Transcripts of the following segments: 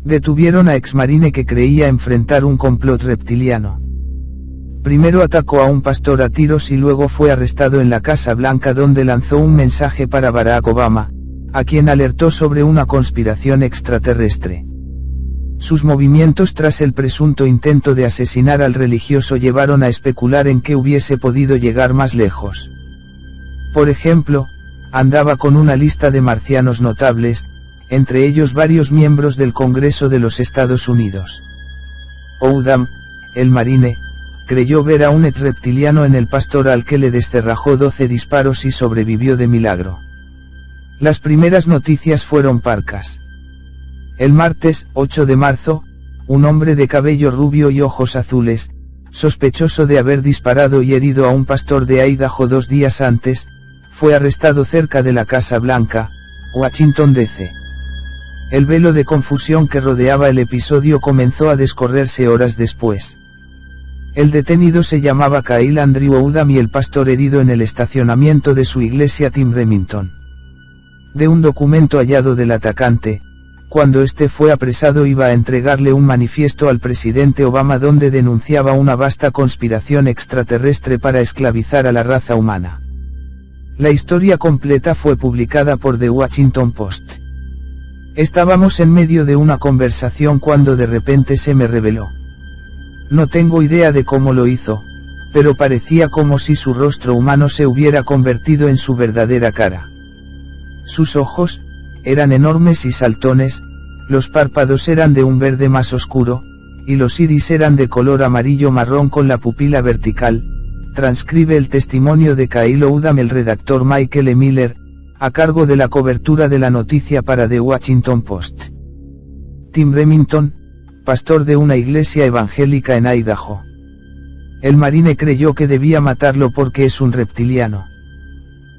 Detuvieron a exmarine que creía enfrentar un complot reptiliano. Primero atacó a un pastor a tiros y luego fue arrestado en la Casa Blanca, donde lanzó un mensaje para Barack Obama, a quien alertó sobre una conspiración extraterrestre. Sus movimientos tras el presunto intento de asesinar al religioso llevaron a especular en que hubiese podido llegar más lejos. Por ejemplo, andaba con una lista de marcianos notables, entre ellos varios miembros del Congreso de los Estados Unidos. Oudham, el marine, creyó ver a un reptiliano en el pastor al que le descerrajó 12 disparos y sobrevivió de milagro. Las primeras noticias fueron parcas. El martes, 8 de marzo, un hombre de cabello rubio y ojos azules, sospechoso de haber disparado y herido a un pastor de Idaho 2 días antes, fue arrestado cerca de la Casa Blanca, Washington D.C. El velo de confusión que rodeaba el episodio comenzó a descorrerse horas después. El detenido se llamaba Kyle Andrew Oudham y el pastor herido en el estacionamiento de su iglesia Tim Remington. De un documento hallado del atacante, cuando este fue apresado, iba a entregarle un manifiesto al presidente Obama donde denunciaba una vasta conspiración extraterrestre para esclavizar a la raza humana. La historia completa fue publicada por The Washington Post. Estábamos en medio de una conversación cuando de repente se me reveló. No tengo idea de cómo lo hizo, pero parecía como si su rostro humano se hubiera convertido en su verdadera cara. Sus ojos eran enormes y saltones, los párpados eran de un verde más oscuro, y los iris eran de color amarillo marrón con la pupila vertical. Transcribe el testimonio de Kyle Oudham el redactor Michael E. Miller, a cargo de la cobertura de la noticia para The Washington Post. Tim Remington, pastor de una iglesia evangélica en Idaho. El marine creyó que debía matarlo porque es un reptiliano.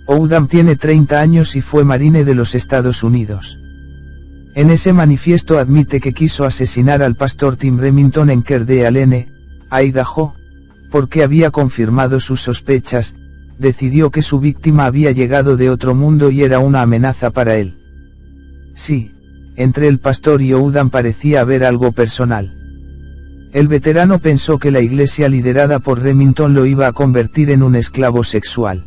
Oudham tiene 30 años y fue marine de los Estados Unidos. En ese manifiesto admite que quiso asesinar al pastor Tim Remington en Coeur d'Alene, Idaho, porque había confirmado sus sospechas, decidió que su víctima había llegado de otro mundo y era una amenaza para él. Sí, entre el pastor y Oudham parecía haber algo personal. El veterano pensó que la iglesia liderada por Remington lo iba a convertir en un esclavo sexual.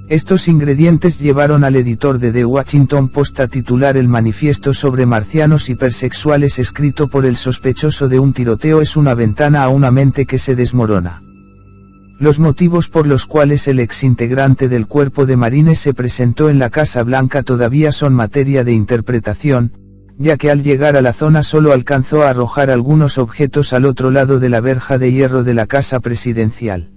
Estos ingredientes llevaron al editor de The Washington Post a titular el manifiesto sobre marcianos hipersexuales escrito por el sospechoso de un tiroteo es una ventana a una mente que se desmorona. Los motivos por los cuales el exintegrante del cuerpo de marines se presentó en la Casa Blanca todavía son materia de interpretación, ya que al llegar a la zona solo alcanzó a arrojar algunos objetos al otro lado de la verja de hierro de la casa presidencial.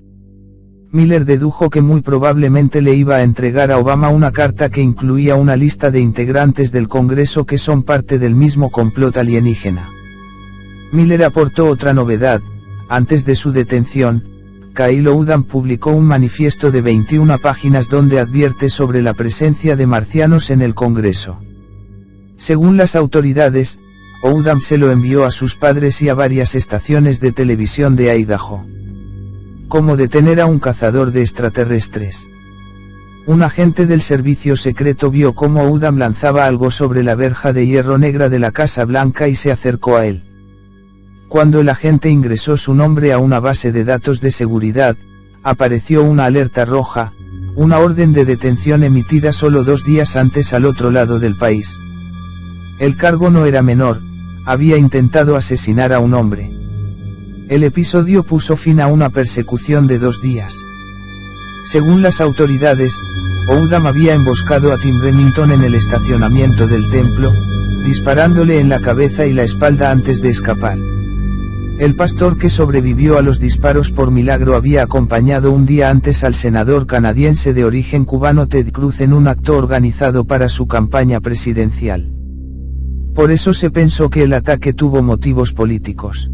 Miller dedujo que muy probablemente le iba a entregar a Obama una carta que incluía una lista de integrantes del Congreso que son parte del mismo complot alienígena. Miller aportó otra novedad: antes de su detención, Kyle Oudham publicó un manifiesto de 21 páginas donde advierte sobre la presencia de marcianos en el Congreso. Según las autoridades, Oudham se lo envió a sus padres y a varias estaciones de televisión de Idaho. Cómo detener a un cazador de extraterrestres. Un agente del servicio secreto vio cómo Oudham lanzaba algo sobre la verja de hierro negra de la Casa Blanca y se acercó a él. Cuando el agente ingresó su nombre a una base de datos de seguridad, apareció una alerta roja, una orden de detención emitida solo 2 días antes al otro lado del país. El cargo no era menor, había intentado asesinar a un hombre. El episodio puso fin a una persecución de 2 días. Según las autoridades, Oudham había emboscado a Tim Remington en el estacionamiento del templo, disparándole en la cabeza y la espalda antes de escapar. El pastor que sobrevivió a los disparos por milagro había acompañado un día antes al senador canadiense de origen cubano Ted Cruz en un acto organizado para su campaña presidencial. Por eso se pensó que el ataque tuvo motivos políticos.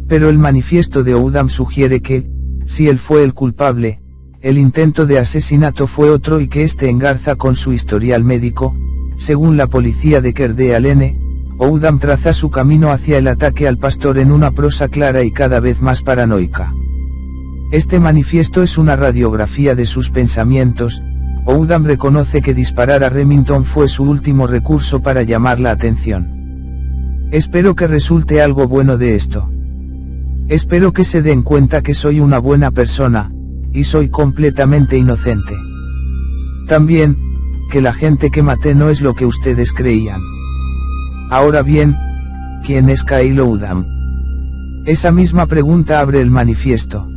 Pero el manifiesto de Oudham sugiere que, si él fue el culpable, el intento de asesinato fue otro y que este engarza con su historial médico. Según la policía de Coeur d'Alene, Oudham traza su camino hacia el ataque al pastor en una prosa clara y cada vez más paranoica. Este manifiesto es una radiografía de sus pensamientos. Oudham reconoce que disparar a Remington fue su último recurso para llamar la atención. Espero que resulte algo bueno de esto. Espero que se den cuenta que soy una buena persona, y soy completamente inocente. También, que la gente que maté no es lo que ustedes creían. Ahora bien, ¿quién es Kyle Oldham? Esa misma pregunta abre el manifiesto.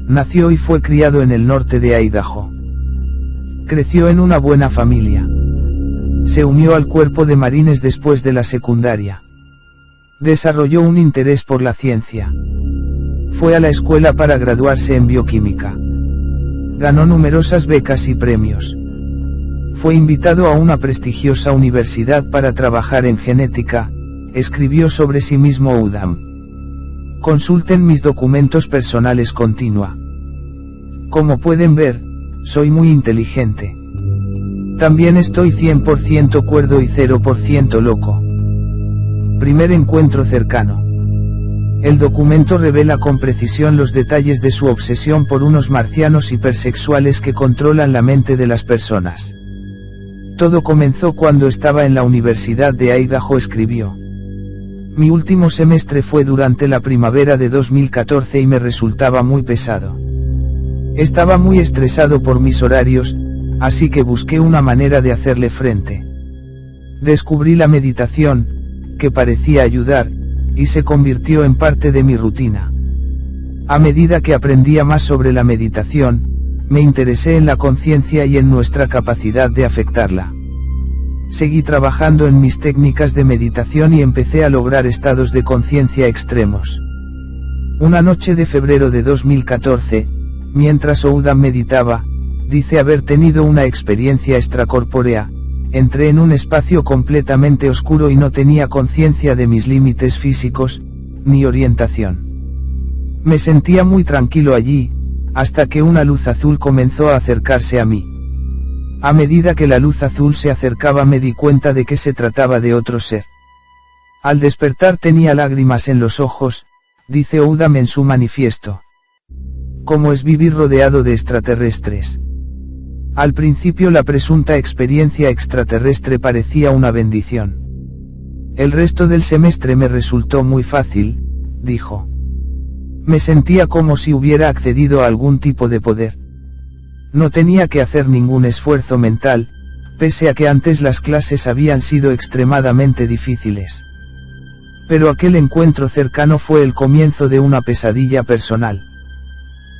Nació y fue criado en el norte de Idaho. Creció en una buena familia. Se unió al cuerpo de marines después de la secundaria. Desarrolló un interés por la ciencia. Fue a la escuela para graduarse en bioquímica. Ganó numerosas becas y premios. Fue invitado a una prestigiosa universidad para trabajar en genética, escribió sobre sí mismo Oldham. Consulten mis documentos personales continua. Como pueden ver, soy muy inteligente. También estoy 100% cuerdo y 0% loco. Primer encuentro cercano. El documento revela con precisión los detalles de su obsesión por unos marcianos hipersexuales que controlan la mente de las personas. Todo comenzó cuando estaba en la Universidad de Idaho, escribió. Mi último semestre fue durante la primavera de 2014 y me resultaba muy pesado. Estaba muy estresado por mis horarios, así que busqué una manera de hacerle frente. Descubrí la meditación, que parecía ayudar, y se convirtió en parte de mi rutina. A medida que aprendía más sobre la meditación, me interesé en la conciencia y en nuestra capacidad de afectarla. Seguí trabajando en mis técnicas de meditación y empecé a lograr estados de conciencia extremos. Una noche de febrero de 2014, mientras Oldham meditaba, dice haber tenido una experiencia extracorpórea. Entré en un espacio completamente oscuro y no tenía conciencia de mis límites físicos, ni orientación. Me sentía muy tranquilo allí, hasta que una luz azul comenzó a acercarse a mí. A medida que la luz azul se acercaba me di cuenta de que se trataba de otro ser. Al despertar tenía lágrimas en los ojos, dice Oldham en su manifiesto. ¿Cómo es vivir rodeado de extraterrestres? Al principio la presunta experiencia extraterrestre parecía una bendición. El resto del semestre me resultó muy fácil, dijo. Me sentía como si hubiera accedido a algún tipo de poder. No tenía que hacer ningún esfuerzo mental, pese a que antes las clases habían sido extremadamente difíciles. Pero aquel encuentro cercano fue el comienzo de una pesadilla personal.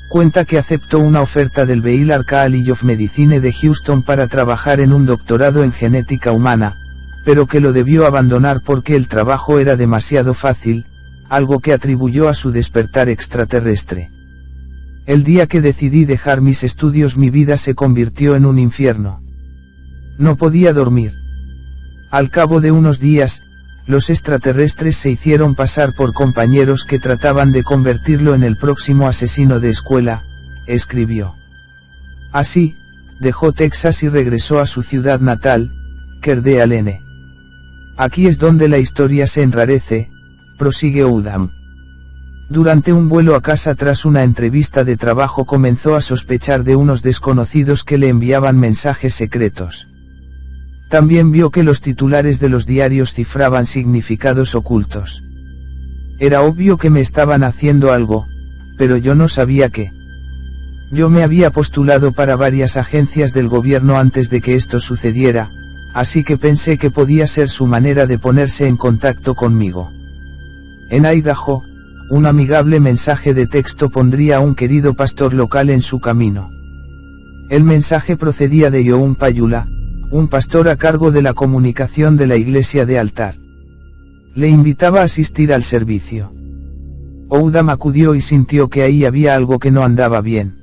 Cuenta que aceptó una oferta del Baylor College of Medicine de Houston para trabajar en un doctorado en genética humana, pero que lo debió abandonar porque el trabajo era demasiado fácil, algo que atribuyó a su despertar extraterrestre. El día que decidí dejar mis estudios mi vida se convirtió en un infierno. No podía dormir. Al cabo de unos días, los extraterrestres se hicieron pasar por compañeros que trataban de convertirlo en el próximo asesino de escuela, escribió. Así, dejó Texas y regresó a su ciudad natal, Kerdale N. Aquí es donde la historia se enrarece, prosigue Oldham. Durante un vuelo a casa tras una entrevista de trabajo comenzó a sospechar de unos desconocidos que le enviaban mensajes secretos. También vio que los titulares de los diarios cifraban significados ocultos. Era obvio que me estaban haciendo algo, pero yo no sabía qué. Yo me había postulado para varias agencias del gobierno antes de que esto sucediera, así que pensé que podía ser su manera de ponerse en contacto conmigo. En Idaho, un amigable mensaje de texto pondría a un querido pastor local en su camino. El mensaje procedía de John Payula, un pastor a cargo de la comunicación de la iglesia de Altar. Le invitaba a asistir al servicio. Oldham acudió y sintió que ahí había algo que no andaba bien.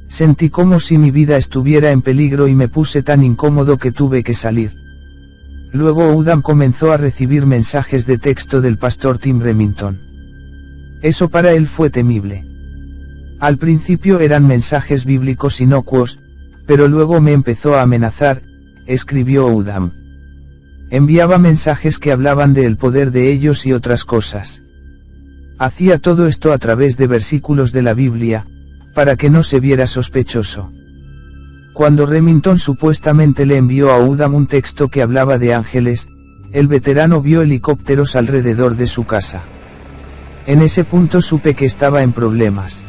Sentí como si mi vida estuviera en peligro y me puse tan incómodo que tuve que salir. Luego Oldham comenzó a recibir mensajes de texto del pastor Tim Remington. Eso para él fue temible. Al principio eran mensajes bíblicos inocuos, pero luego me empezó a amenazar, escribió Oldham. Enviaba mensajes que hablaban del poder de ellos y otras cosas. Hacía todo esto a través de versículos de la Biblia, para que no se viera sospechoso. Cuando Remington supuestamente le envió a Oldham un texto que hablaba de ángeles, el veterano vio helicópteros alrededor de su casa. En ese punto supe que estaba en problemas.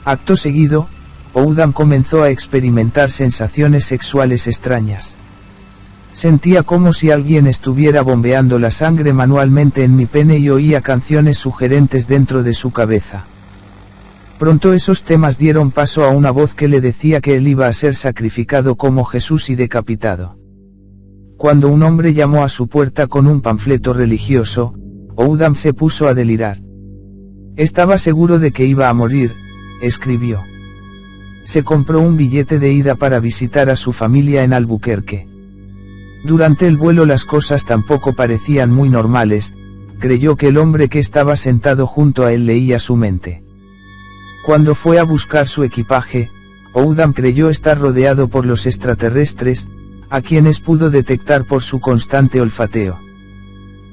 Acto seguido, Oudham comenzó a experimentar sensaciones sexuales extrañas. Sentía como si alguien estuviera bombeando la sangre manualmente en mi pene y oía canciones sugerentes dentro de su cabeza. Pronto esos temas dieron paso a una voz que le decía que él iba a ser sacrificado como Jesús y decapitado. Cuando un hombre llamó a su puerta con un panfleto religioso, Oudham se puso a delirar. Estaba seguro de que iba a morir, escribió. Se compró un billete de ida para visitar a su familia en Albuquerque. Durante el vuelo las cosas tampoco parecían muy normales, creyó que el hombre que estaba sentado junto a él leía su mente. Cuando fue a buscar su equipaje, Oudham creyó estar rodeado por los extraterrestres, a quienes pudo detectar por su constante olfateo.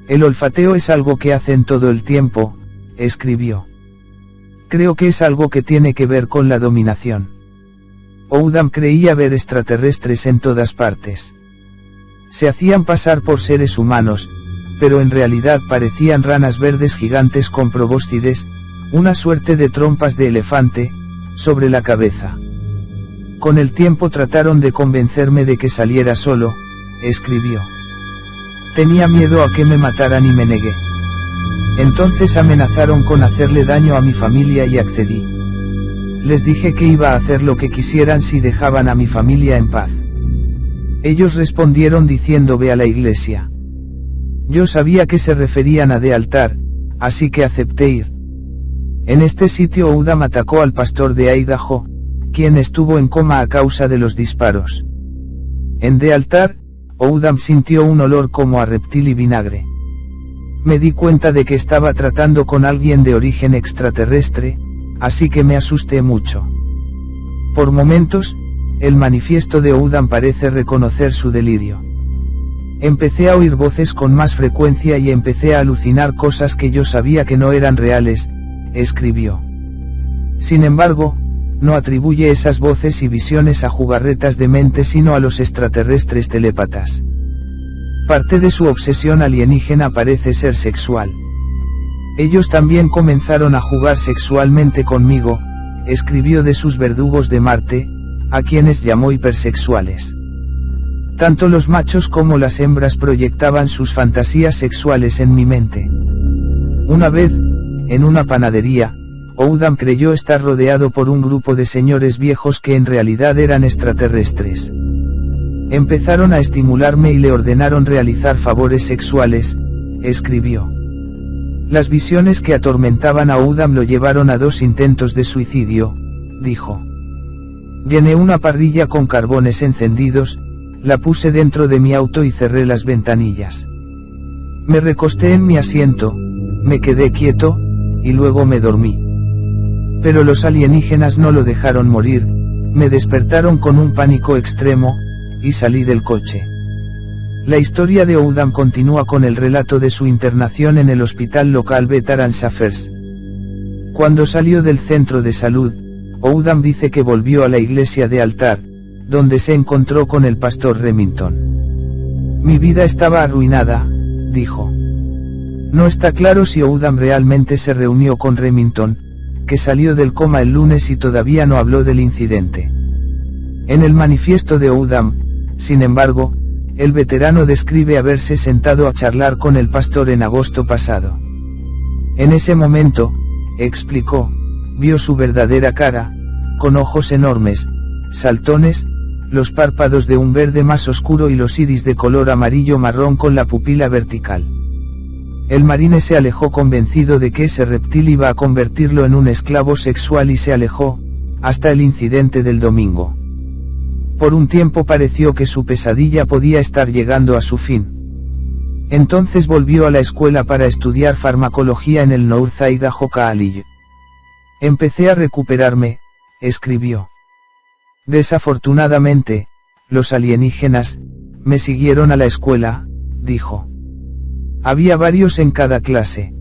El olfateo es algo que hacen todo el tiempo, escribió. Creo que es algo que tiene que ver con la dominación. Oudham creía ver extraterrestres en todas partes. Se hacían pasar por seres humanos, pero en realidad parecían ranas verdes gigantes con probóscides, una suerte de trompas de elefante, sobre la cabeza. Con el tiempo trataron de convencerme de que saliera solo, escribió. Tenía miedo a que me mataran y me negué. Entonces amenazaron con hacerle daño a mi familia y accedí. Les dije que iba a hacer lo que quisieran si dejaban a mi familia en paz. Ellos respondieron diciendo ve a la iglesia. Yo sabía que se referían a de altar, así que acepté ir. En este sitio Oudham atacó al pastor de Idaho, quien estuvo en coma a causa de los disparos. En de altar, Oudham sintió un olor como a reptil y vinagre. Me di cuenta de que estaba tratando con alguien de origen extraterrestre, así que me asusté mucho. Por momentos, el manifiesto de Oudham parece reconocer su delirio. Empecé a oír voces con más frecuencia y empecé a alucinar cosas que yo sabía que no eran reales, escribió. Sin embargo, no atribuye esas voces y visiones a jugarretas de mente sino a los extraterrestres telépatas. Parte de su obsesión alienígena parece ser sexual. Ellos también comenzaron a jugar sexualmente conmigo, escribió de sus verdugos de Marte, a quienes llamó hipersexuales. Tanto los machos como las hembras proyectaban sus fantasías sexuales en mi mente. Una vez, en una panadería, Oudham creyó estar rodeado por un grupo de señores viejos que en realidad eran extraterrestres. Empezaron a estimularme y le ordenaron realizar favores sexuales, escribió. Las visiones que atormentaban a Oudham lo llevaron a 2 intentos de suicidio, dijo. Llené una parrilla con carbones encendidos, la puse dentro de mi auto y cerré las ventanillas. Me recosté en mi asiento, me quedé quieto, y luego me dormí. Pero los alienígenas no lo dejaron morir, me despertaron con un pánico extremo, y salí del coche. La historia de Oudham continúa con el relato de su internación en el hospital local Veterans Affairs. Cuando salió del centro de salud, Oudham dice que volvió a la iglesia de altar, donde se encontró con el pastor Remington. Mi vida estaba arruinada, dijo. No está claro si Oudham realmente se reunió con Remington, que salió del coma el lunes y todavía no habló del incidente. En el manifiesto de Oudham, sin embargo, el veterano describe haberse sentado a charlar con el pastor en agosto pasado. En ese momento, explicó, vio su verdadera cara, con ojos enormes, saltones, los párpados de un verde más oscuro y los iris de color amarillo marrón con la pupila vertical. El marine se alejó convencido de que ese reptil iba a convertirlo en un esclavo sexual y se alejó, hasta el incidente del domingo. Por un tiempo pareció que su pesadilla podía estar llegando a su fin. Entonces volvió a la escuela para estudiar farmacología en el North Idaho College. Empecé a recuperarme, escribió. Desafortunadamente, los alienígenas, me siguieron a la escuela, dijo. Había varios en cada clase.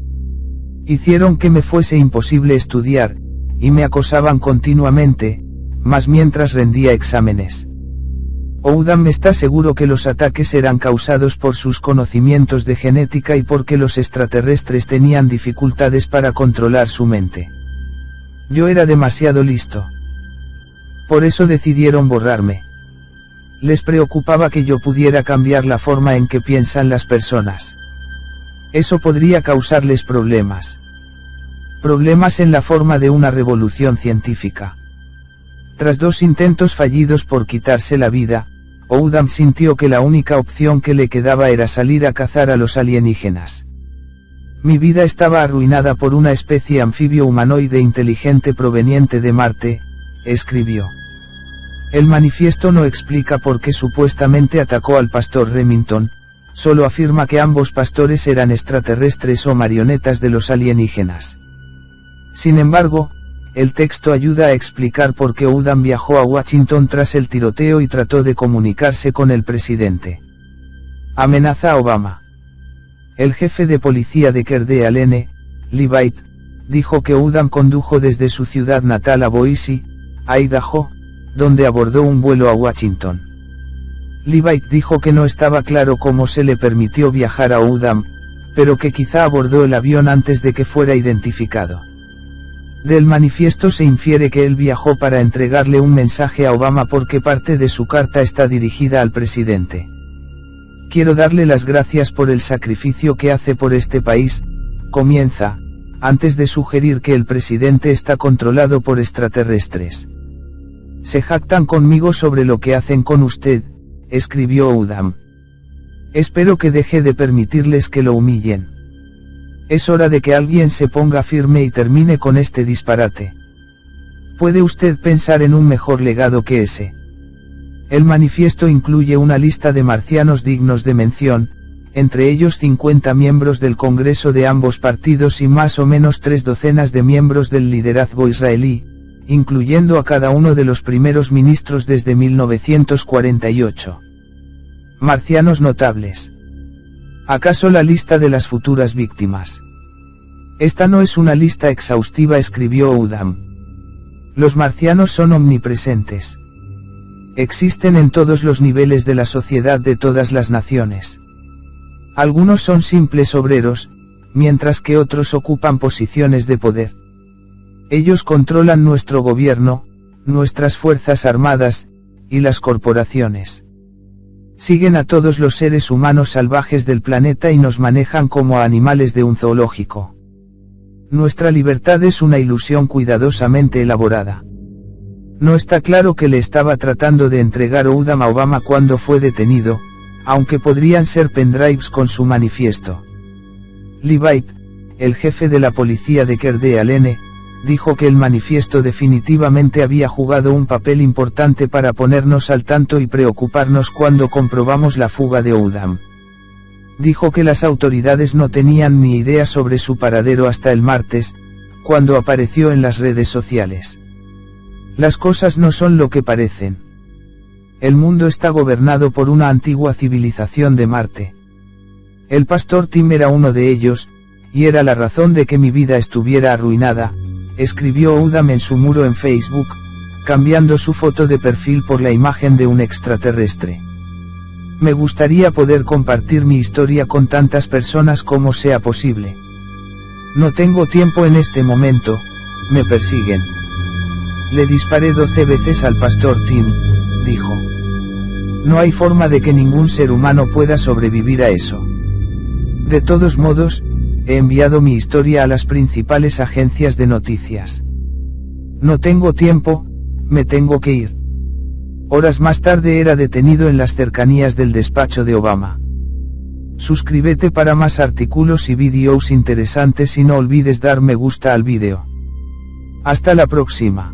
Hicieron que me fuese imposible estudiar, y me acosaban continuamente, más mientras rendía exámenes. Oudham está seguro que los ataques eran causados por sus conocimientos de genética y porque los extraterrestres tenían dificultades para controlar su mente. Yo era demasiado listo. Por eso decidieron borrarme. Les preocupaba que yo pudiera cambiar la forma en que piensan las personas. Eso podría causarles problemas. Problemas en la forma de una revolución científica. Tras 2 intentos fallidos por quitarse la vida, Oudham sintió que la única opción que le quedaba era salir a cazar a los alienígenas. Mi vida estaba arruinada por una especie anfibio humanoide inteligente proveniente de Marte, escribió. El manifiesto no explica por qué supuestamente atacó al pastor Remington, solo afirma que ambos pastores eran extraterrestres o marionetas de los alienígenas. Sin embargo, el texto ayuda a explicar por qué Oudham viajó a Washington tras el tiroteo y trató de comunicarse con el presidente. Amenaza a Obama. El jefe de policía de Kerdee-Alene, Lee Bight, dijo que Oudham condujo desde su ciudad natal a Boise, Idaho, donde abordó un vuelo a Washington. Lee Bight dijo que no estaba claro cómo se le permitió viajar a Oudham, pero que quizá abordó el avión antes de que fuera identificado. Del manifiesto se infiere que él viajó para entregarle un mensaje a Obama porque parte de su carta está dirigida al presidente. Quiero darle las gracias por el sacrificio que hace por este país, comienza, antes de sugerir que el presidente está controlado por extraterrestres. Se jactan conmigo sobre lo que hacen con usted, escribió Oudham. Espero que deje de permitirles que lo humillen. Es hora de que alguien se ponga firme y termine con este disparate. ¿Puede usted pensar en un mejor legado que ese? El manifiesto incluye una lista de marcianos dignos de mención, entre ellos 50 miembros del Congreso de ambos partidos y más o menos 3 docenas de miembros del liderazgo israelí, incluyendo a cada uno de los primeros ministros desde 1948. Marcianos notables. ¿Acaso la lista de las futuras víctimas? Esta no es una lista exhaustiva, escribió Oudham. Los marcianos son omnipresentes. Existen en todos los niveles de la sociedad de todas las naciones. Algunos son simples obreros, mientras que otros ocupan posiciones de poder. Ellos controlan nuestro gobierno, nuestras fuerzas armadas, y las corporaciones. Siguen a todos los seres humanos salvajes del planeta y nos manejan como a animales de un zoológico. Nuestra libertad es una ilusión cuidadosamente elaborada. No está claro que le estaba tratando de entregar Oudham a Obama cuando fue detenido, aunque podrían ser pendrives con su manifiesto. Lee Bight, el jefe de la policía de Kerdee-Alene, dijo que el manifiesto definitivamente había jugado un papel importante para ponernos al tanto y preocuparnos cuando comprobamos la fuga de Oudham. Dijo que las autoridades no tenían ni idea sobre su paradero hasta el martes, cuando apareció en las redes sociales. Las cosas no son lo que parecen. El mundo está gobernado por una antigua civilización de Marte. El pastor Tim era uno de ellos, y era la razón de que mi vida estuviera arruinada, escribió Oudham en su muro en Facebook, cambiando su foto de perfil por la imagen de un extraterrestre. Me gustaría poder compartir mi historia con tantas personas como sea posible. No tengo tiempo en este momento, me persiguen. Le disparé 12 veces al pastor Tim, dijo. No hay forma de que ningún ser humano pueda sobrevivir a eso. De todos modos, he enviado mi historia a las principales agencias de noticias. No tengo tiempo, me tengo que ir. Horas más tarde era detenido en las cercanías del despacho de Obama. Suscríbete para más artículos y vídeos interesantes y no olvides dar me gusta al vídeo. Hasta la próxima.